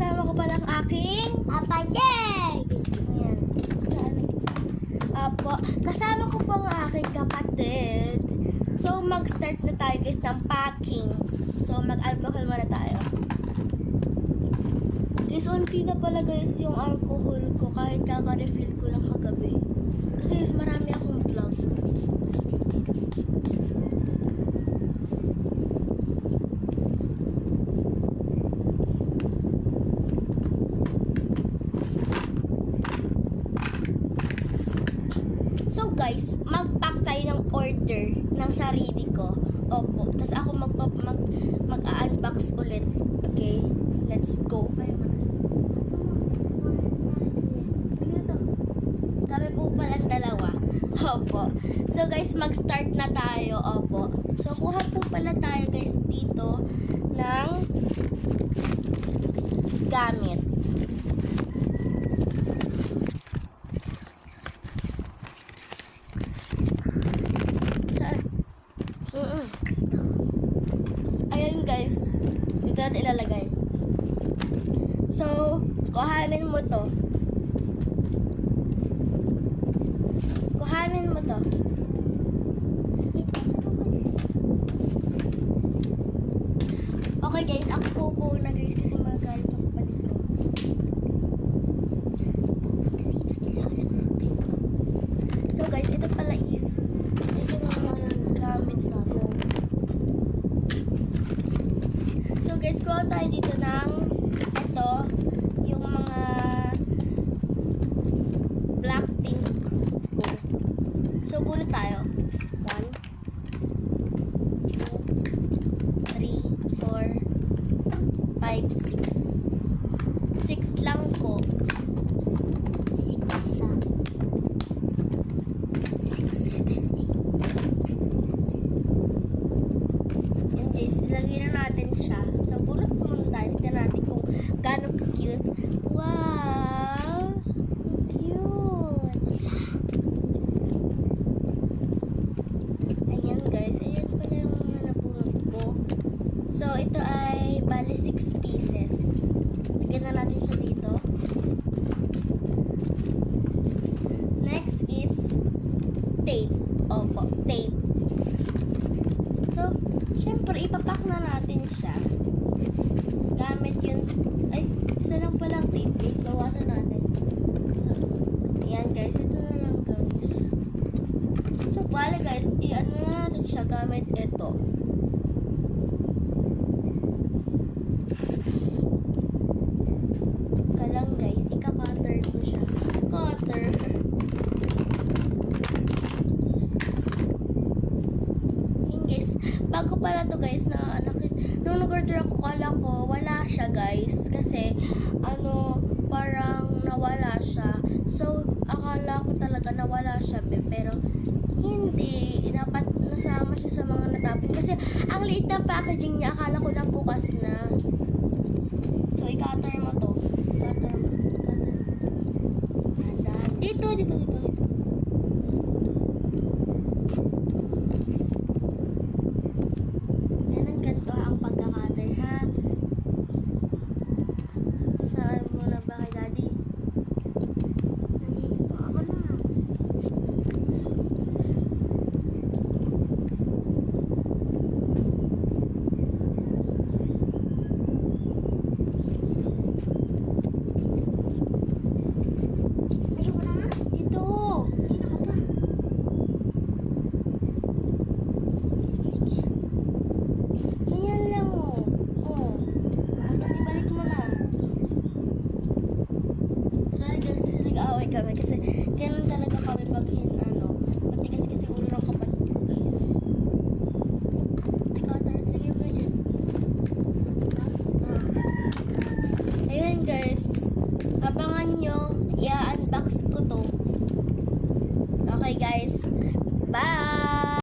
kasama ko palang aking Kapatid! ayan. Saan? Apo, kasama ko po ang aking kapatid. So, mag-start na tayo guys ng packing. So, mag-alcohol muna tayo. Guys, unti na pala guys yung alcohol ko kahit kaka-refill ko lang kagabi. Kasi guys, marami akong vlog. So guys, mag-pack tayo ng order ng sarili ko. Opo. Tapos ako mag-unbox ulit. Okay? Let's go. Kami po palang dalawa. Opo. So guys, mag-start na tayo. Opo. So kuha po pala tayo guys dito ng gamit. Ayan guys, dito natin ilalagay. So, kuhanin mo to. Kuhanin mo to. Okay guys, ako po na guys kasi magalit ang kapatid ko. So guys, ito pala is ito yung mga gamit ko. So guys, kuha tayo dito ng ito, yung mga black pink ko. So bunot tayo. 1, 2, 3, 4, 5, 6. 6 lang po. 6, 7, 8. Yan guys, ilagay na natin siya. So, bulot muna tayo. Tignan natin kung gaano ka-cute. Wow! Cute! Ayan guys. Ayan pala yung mga nabunot ko. So, ito ay bali 6 pieces. Tignan na natin siya dito. Next is tape. Opo, tape. So, syempre, ipapack na natin siya. Gamit yun. Ay, isa lang palang tape guys. Bawasan natin. So, ayan guys. Ito na lang guys. So, bale guys, i-ano na natin siya gamit ito. Kalang guys, ika-cutter ko siya. Cutter. Yun guys, bago pala to guys na nung nag-order ako, kala ko wala siya guys kasi parang nawala siya. So akala ko talaga nawala siya pero hindi, dapat nasama siya sa mga natapon kasi ang liit ng packaging niya, akala ko na bukas na. So i-cutter mo to. Cutter mo. Dito. Yan ang ganito ang pagkakater ha. Saan mo na ba kay daddy? Nandito ako na. Ayoko na nga. Dito. Ayun ako pa. Sige. Ganyan lang oh. Oh. Tapos ibalik mo na. Sorry guys, kasi nag-aaway kami kasi ganun talaga kami pag matigas kasi ulo ng kapatid ko guys. Ay, cutter. Lagyan mo dyan. Ayun guys. Abangan nyo. I-unbox ko to. Okay guys. Bye!